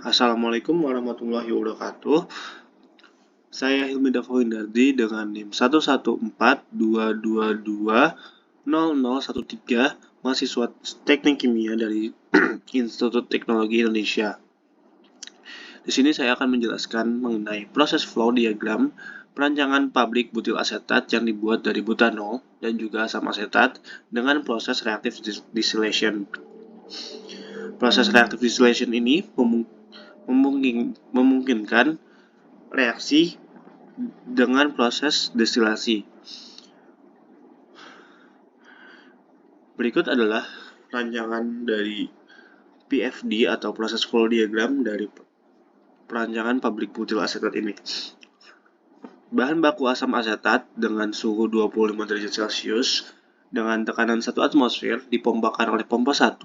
Assalamualaikum warahmatullahi wabarakatuh. Saya Hilmi Dafawindardi dengan NIM 11422200013, mahasiswa Teknik Kimia dari Institut Teknologi Indonesia. Di sini saya akan menjelaskan mengenai proses flow diagram perancangan pabrik butil asetat yang dibuat dari butanol dan juga asam asetat dengan proses reactive distillation. Proses reactive distillation ini memungkinkan reaksi dengan proses destilasi. Berikut adalah rancangan dari PFD atau proses flow diagram dari perancangan pabrik butil asetat ini. Bahan baku asam asetat dengan suhu 25 derajat Celcius dengan tekanan 1 atmosfer dipompakan oleh pompa 1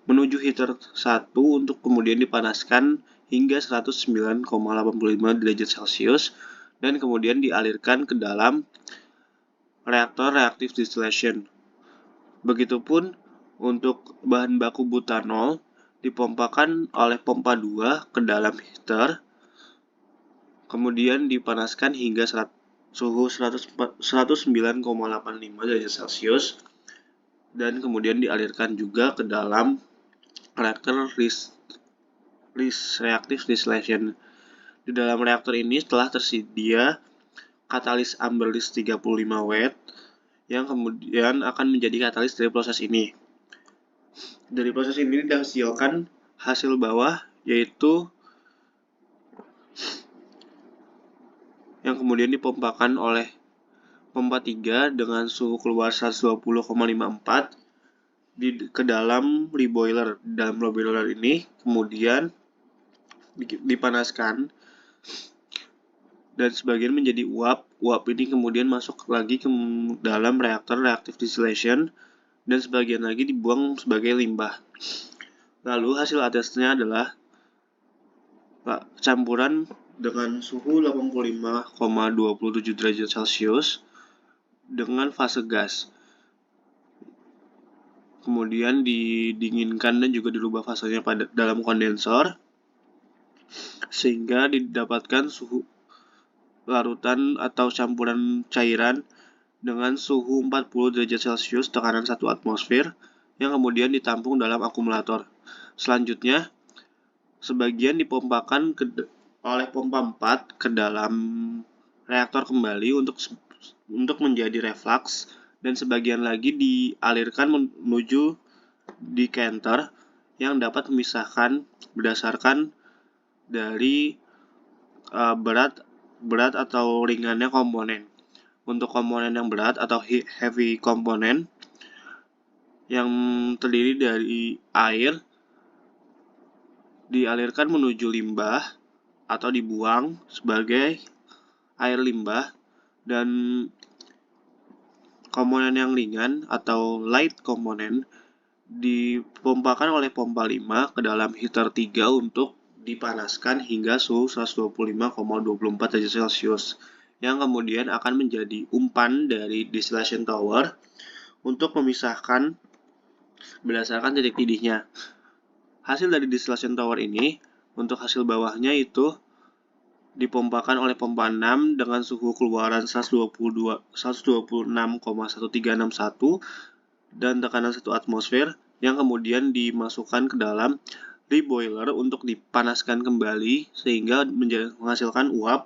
menuju heater 1 untuk kemudian dipanaskan hingga 109,85 derajat Celcius dan kemudian dialirkan ke dalam reaktor reactive distillation. Begitupun untuk bahan baku butanol dipompakan oleh pompa 2 ke dalam heater, kemudian dipanaskan hingga suhu 109,85 derajat Celcius dan kemudian dialirkan juga ke dalam reaktor reactive distillation. Di dalam reaktor ini telah tersedia katalis Amberlis 35W yang kemudian akan menjadi katalis dari proses ini. Dari proses ini dihasilkan hasil bawah, yaitu yang kemudian dipompakan oleh pompa 3 dengan suhu keluar 120,54 ke dalam reboiler. Dalam reboiler ini kemudian dipanaskan dan sebagian menjadi uap. Uap ini kemudian masuk lagi ke dalam reaktor reactive distillation dan sebagian lagi dibuang sebagai limbah. Lalu hasil atasnya adalah campuran dengan suhu 85,27 derajat Celcius dengan fase gas. Kemudian didinginkan dan juga dirubah fasenya pada dalam kondensor sehingga didapatkan suhu larutan atau campuran cairan dengan suhu 40 derajat Celcius tekanan 1 atmosfer yang kemudian ditampung dalam akumulator. Selanjutnya, sebagian dipompakan oleh pompa 4 ke dalam reaktor kembali untuk menjadi reflux dan sebagian lagi dialirkan menuju decanter yang dapat memisahkan berdasarkan dari berat atau ringannya komponen. Untuk komponen yang berat atau heavy komponen yang terdiri dari air dialirkan menuju limbah atau dibuang sebagai air limbah, dan komponen yang ringan atau light komponen dipompakan oleh pompa 5 ke dalam heater 3 untuk dipanaskan hingga suhu 125,24 derajat Celcius yang kemudian akan menjadi umpan dari distillation tower untuk memisahkan berdasarkan titik didihnya. Hasil dari distillation tower ini untuk hasil bawahnya itu dipompakan oleh pompa 6 dengan suhu keluaran 126,1361 dan tekanan 1 atmosfer yang kemudian dimasukkan ke dalam reboiler untuk dipanaskan kembali sehingga menghasilkan uap.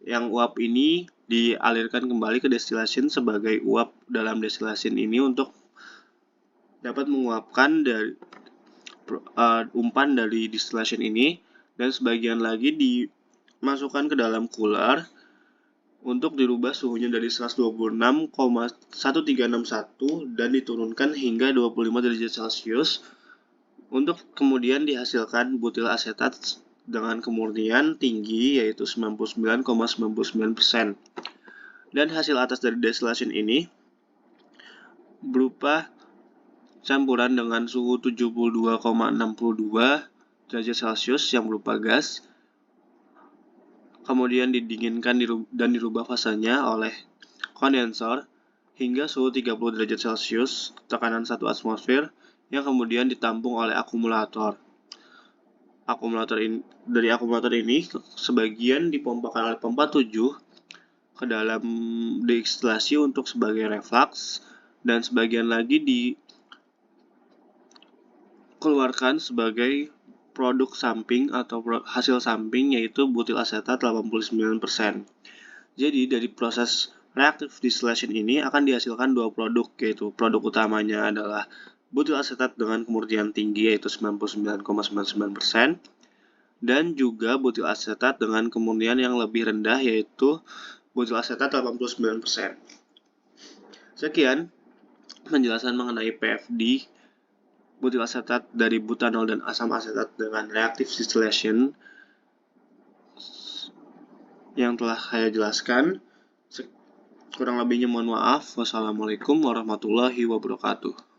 Yang uap ini dialirkan kembali ke distillation sebagai uap dalam distillation ini untuk dapat menguapkan dari umpan dari distillation ini, dan sebagian lagi dimasukkan ke dalam cooler untuk dirubah suhunya dari 126,1361 dan diturunkan hingga 25 derajat Celcius untuk kemudian dihasilkan butil asetat dengan kemurnian tinggi yaitu 99,99%. Dan hasil atas dari distillation ini berupa campuran dengan suhu 72,62 derajat Celcius yang berupa gas, kemudian didinginkan dan dirubah fasanya oleh kondensor hingga suhu 30 derajat Celcius tekanan 1 atmosfer yang kemudian ditampung oleh akumulator. dari akumulator ini sebagian dipompakan oleh pompa 7 ke dalam deistilasi untuk sebagai reflux, dan sebagian lagi dikeluarkan sebagai produk samping atau hasil samping, yaitu butil asetat 89%. Jadi dari proses reactive distillation ini akan dihasilkan dua produk, yaitu produk utamanya adalah butil asetat dengan kemurnian tinggi yaitu 99,99%, dan juga butil asetat dengan kemurnian yang lebih rendah yaitu butil asetat 89%. Sekian penjelasan mengenai PFD, butil asetat dari butanol dan asam asetat dengan reactive distillation yang telah saya jelaskan. Kurang lebihnya mohon maaf. Wassalamualaikum warahmatullahi wabarakatuh.